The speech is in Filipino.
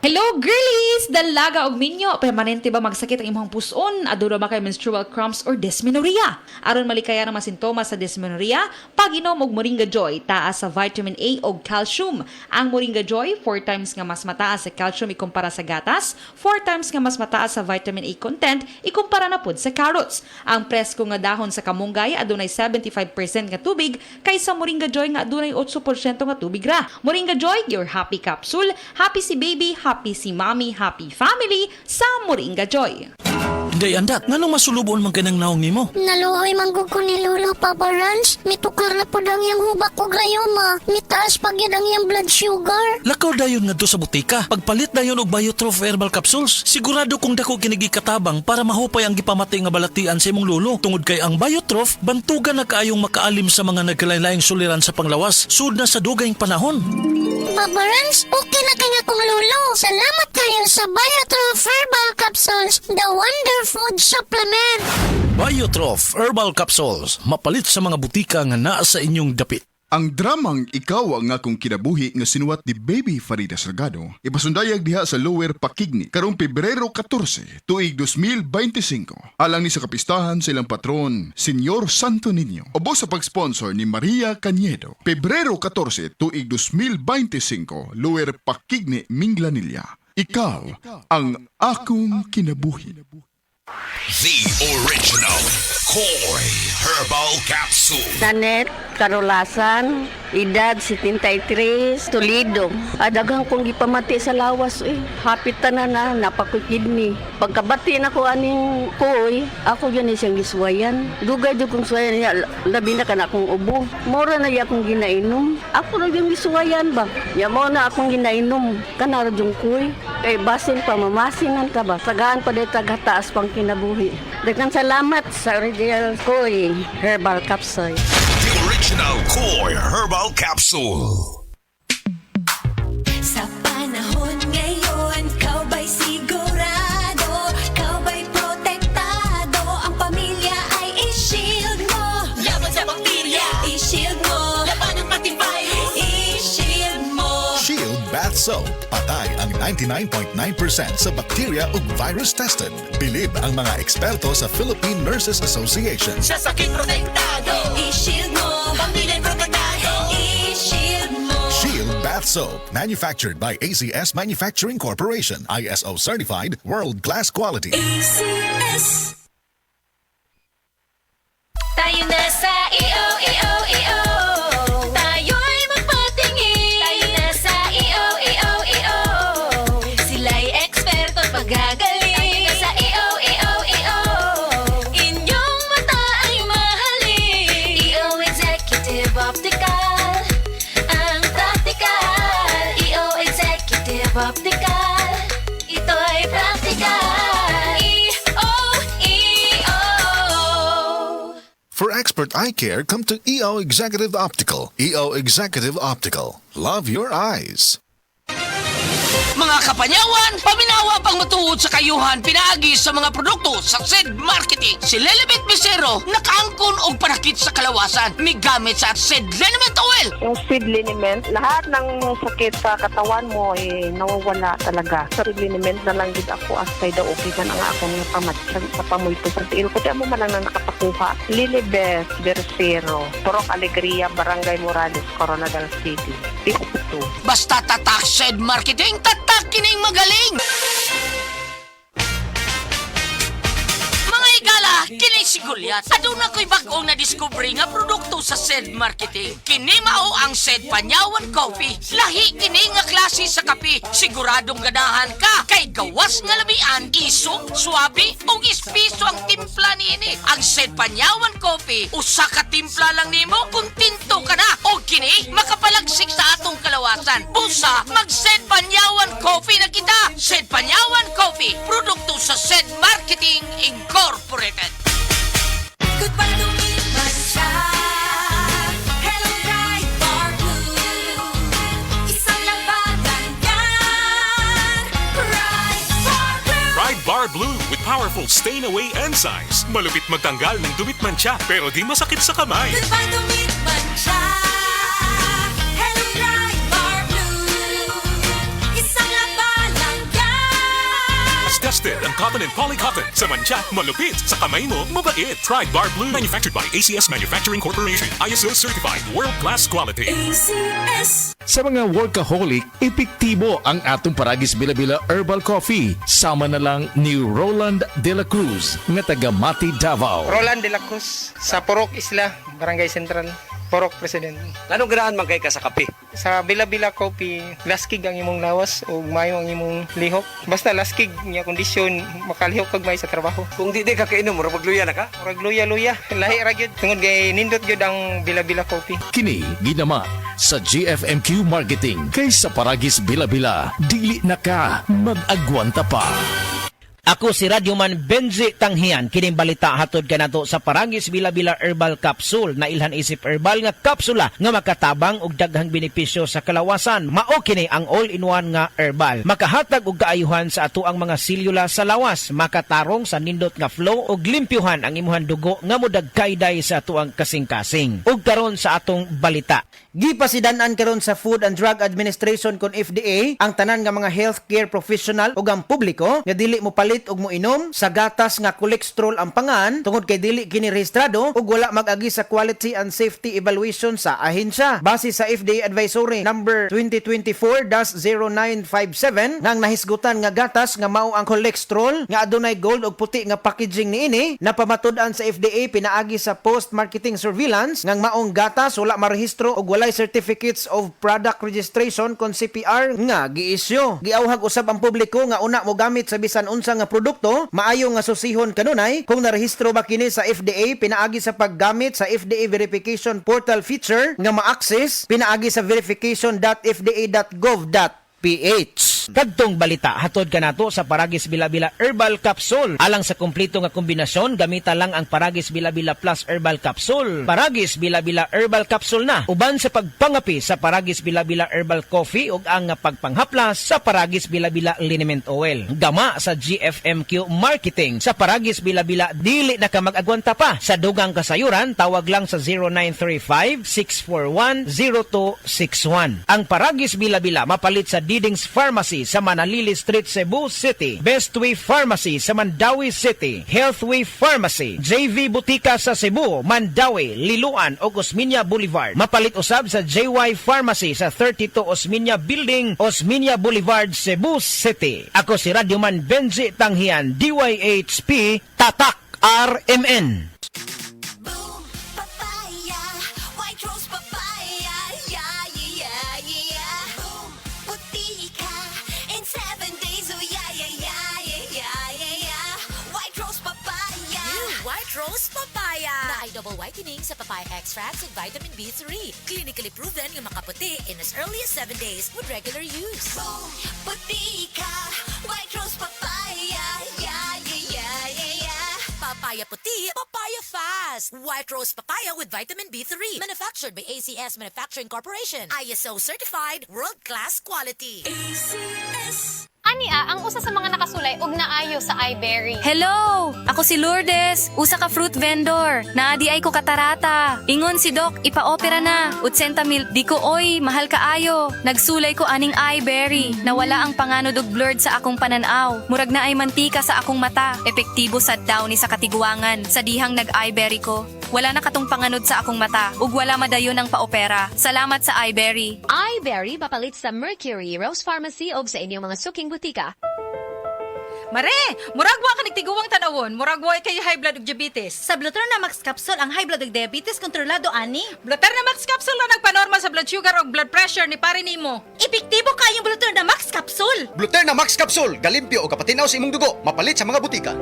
Hello girlies! Dalaga og minyo, permanente ba magsakit ang imong puson? Aduro ba kay menstrual cramps or dysmenorrhea? Aron malikaya ang mga sintomas sa dysmenorrhea, pag-inom og Moringa Joy, taas sa vitamin A og calcium. Ang Moringa Joy, 4 times nga mas mataas sa calcium ikumpara sa gatas, 4 times nga mas mataas sa vitamin A content ikumpara na pud sa carrots. Ang presko nga dahon sa kamunggay adunay 75% nga tubig kaysa Moringa Joy nga adunay 8% nga tubig ra. Moringa Joy, your happy capsule. Happy si baby, happy si mommy, happy family sa Moringa Joy. Day andak, nganong masulubon man kanang naong nimo? Naluoy manggug ko ni Lolo Papa Rans. Mitukar na po ang iyang hubak ko grayoma. Mitaas pag yan ang iyang blood sugar. Lakaw dayon ngadto sa butika. Pagpalit dayon og Biotrof herbal capsules. Sigurado kung dako kinigi katabang para mahupay ang gipamatay nga balatian sa imong lolo. Tungod kay ang Biotrof bantugan na kaayong makaalim sa mga nagkalain-laing suliran sa panglawas sud na sa dugayng panahon. Papa Rans, okay na kanya kong lolo. Salamat kayo sa Biotrof Herbal Capsules, the Wonder Food Supplement. Biotrof herbal capsules, mapalit sa mga butika nga naa sa inyong dapit. Ang dramang Ikaw ang Akong Kinabuhi nga sinuwat ni Baby Farida Salgado ipasundayag diha sa Lower Pakigni karong Pebrero 14, tuig 2025. Alang ni sa kapistahan sa ilang patron, Senyor Santo Niño. Obo sa pag-sponsor ni Maria Cañedo. Pebrero 14, tuig 2025, Lower Pakigni, Minglanilla. Ikaw ang Akong Kinabuhi. The original Koi Herbal Capsule. Nanet, Karolasan, edad 73, Toledo. Adagang kong gipamati sa lawas Hapit tanan na napakukidney. Pagkabati na ko aning koy, ako yun siyang giswayan. Dugay jud kong swayan niya, labi na kana akong ubo. Mora na iya akong ginainom. Ako na yung giswayan ba? Ya mo na akong ginainom. Kanara yung koy. Kay basin pa mamasinan ka ba? Sagaan pa dito taas pang kinabuhi. Daghang salamat sa original Koi Herbal Capsule. The original Koi Herbal Capsule. Sa panahon ngayon, kau ba'y sigurado? Kau ba'y protektado? Ang pamilya ay i-shield mo. Laban sa bakterya, i-shield mo. Laban ng pati virus, i-shield mo. Shield Bath Soap. Patay ang 99.9% sa bacteria ug virus tested. Bilib ang mga eksperto sa Philippine Nurses Association. Sa sakit protektado, i-shield mo. Pamilya protektado, i-shield mo. Shield Bath Soap. Manufactured by ACS Manufacturing Corporation. ISO certified, world-class quality. ACS. Tayo na sa EO. Tayo'y magpatingin. Tayo na sa EO. Sila'y eksperto at magagaling. Tayo na sa EO. Inyong mata ay mahalin. EO Executive Optical. Ang practical. EO Executive Optical. Ito'y practical. EO. For expert eye care, come to EO Executive Optical. EO Executive Optical. Love your eyes. Mga kapanyawan, paminawa pang matuod sa kayuhan pinaagi sa mga produkto sa SED Marketing. Si Lelibet Bisero, nakaangkon og panakit sa kalawasan. May gamit sa SED Liniment Oil. Yung seed liniment, lahat ng sakit sa katawan mo nawawala talaga. Sa seed liniment na lang din ako asay daw okay ka na nga akong pamatsag sa pamulto sa tiil. Kasi mo man lang na nakapakuha. Lilibet Bisero, Purok Alegria, Barangay Morales, Coronadal City. 52. Basta tatak SED Marketing, tatak kining magaling. Mga igala, kini si Goliath. Aduna ko'y bagong na-discover nga produkto sa SED Marketing. Kini mao ang SED Panyawan Coffee. Lahi kini nga klase sa kape. Siguradong ganahan ka. Kay gawas nga lamian, isog, swabe, o ispiso ang timpla niini. Ang SED Panyawan Coffee, usa ka timpla lang nimo, kuntinto ka na. O kini, makapalagsik sa atong kalawasan. Busa, mag-SED Panyawan Coffee na kita. SED Panyawan Coffee, produkto sa SED Marketing Incorporated. Goodbye to me, Mancha. Hello, bright bar blue. Isang labanan yan. Bright bar blue. Pride Bar Blue with powerful stain-away enzymes. Malupit magtanggal ng dumit mancha pero di masakit sa kamay. Goodbye to me, Mancha. Hello, bright bar blue. Isang labanan Tested ang cotton and polycotton. Sa mancha, malupit. Sa kamay mo, mabait. Try Bar Blue. Manufactured by ACS Manufacturing Corporation. ISO certified. World-class quality. ACS. Sa mga workaholic, epektibo ang atong Paragis Bila-Bila Herbal Coffee. Sama na lang ni Roland De La Cruz nga taga Mati, Davao. Roland De La Cruz sa Porok Isla, Barangay Central, Porok President. Anong ganahan man kay ka sa kape? Sa Bila-Bila Coffee, laskig ang imong lawas o mayo ang imong lihok. Basta laskig niya kondisyon, makalihok kag may sa trabaho. Kung di ka kainom, mura magluya na ka? Murag luya-luya, lahi ra gyud. Tungod kay nindot gyud ang Bila-Bila Coffee. Kini ginama sa GFMQ Marketing kay sa Paragis Bila-Bila. Dili na ka mag-agwanta pa. Ako si Radyoman Benji Tanghian, kining balita hatod kanato sa Paragis Bila-Bila Herbal Capsule na ilhan isip herbal nga kapsula nga makatabang og daghang benepisyo sa kalawasan. Mao kini ang all-in-one nga herbal. Makahatag og kaayuhan sa ato ang mga selula sa lawas, makatarong sa nindot nga flow ug limpyuhan ang imuhang dugo nga modagkayday sa ato ang kasing-kasing. Ug karon sa atong balita. Gipasidan-an karon sa Food and Drug Administration kon FDA ang tanan nga mga healthcare professional ug ang publiko nga dili mo palit og moinom sa gatas nga cholesterol ang pangan tungod kay dili kini rehistrado ug wala mag-agi sa quality and safety evaluation sa ahensya. Base sa FDA Advisory number 2024-0957 nang nahisgutan nga gatas nga mao ang cholesterol nga adunay gold ug puti nga packaging niini napamatud-an sa FDA pinaagi sa post-marketing surveillance ngang maong gatas wala marehistro ug walay certificates of product registration kon CPR nga giisyu. Giawhag usab ang publiko nga una mo gamit sa bisan unsa nga produkto, maayo nga susihon kanunay kung narehistro ba kini sa FDA pinaagi sa paggamit sa FDA verification portal feature nga ma-access pinaagi sa verification.fda.gov.ph. Kadtong balita hatod kanato sa Paragis Bila-Bila Herbal Capsule. Alang sa kumpleto nga kombinasyon, gamita lang ang Paragis Bila-Bila Plus Herbal Capsule. Paragis Bila-Bila Herbal Capsule na uban sa pagpangapi sa Paragis Bila-Bila Herbal Coffee ug ang pagpanghaplas sa Paragis Bila-Bila Liniment Oil. Gama sa GFMQ Marketing sa Paragis Bila-Bila dili na ka mag-agwanta pa. Sa dugang kasayuran, tawag lang sa 0935-641-0261. Ang Paragis Bila-Bila mapalit sa Diding's Pharmacy sa Manalili Street, Cebu City, Bestway Pharmacy sa Mandawi City, Healthway Pharmacy, JV Butika sa Cebu, Mandawi, Liluan o Osmeña Boulevard. Mapalit usab sa JY Pharmacy sa 32 Osmeña Building, Osmeña Boulevard, Cebu City. Ako si Radyoman Benji Tanghian, DYHP, Tatak RMN. Boom, papaya, white rose papaya, yeah, yeah, yeah. Boom, puti ka in 7 days, oh yeah, yeah, yeah, yeah, yeah, yeah. White rose papaya. New White Rose Papaya na ay double whitening sa papaya extracts with vitamin B3. Clinically proven nga makaputi in as early as 7 days with regular use. Boom, puti ka, white rose papaya, yeah, yeah, yeah, yeah, yeah. Papaya puti, papaya fast. White Rose Papaya with vitamin B3. Manufactured by ACS Manufacturing Corporation. ISO certified, world-class quality. ACS. Ania, ang usa sa mga nakasulay og naayo sa iBerry. Hello! Ako si Lourdes, usa ka fruit vendor. Naadi ay ko katarata. Ingon si Doc, ipa-opera na. 80,000, di ko oy, mahal kaayo. Nagsulay ko aning iBerry. Nawala ang panganod og blurred sa akong pananaw. Murag na ay mantika sa akong mata. Epektibo sad daw ni sa katiguangan. Sa dihang nag-iBerry ko. Wala na katong panganod sa akong mata. Ug wala madayon ang paopera. Salamat sa iBerry. iBerry mapalit sa Mercury, Rose Pharmacy o sa inyong mga suking butika. Mare, muragwa ka nagtiguwang tanawon, muragwa kay high blood ug diabetes. Sa Bluterna Max Capsule, ang high blood ug diabetes kontrolado ani. Bluterna Max Capsule na nagpanormal sa blood sugar ug blood pressure ni pare nimo. Epektibo kayong Bluterna Max Capsule. Bluterna Max Capsule, galimpyo o kapatinaw sa imong dugo, mapalit sa mga butika.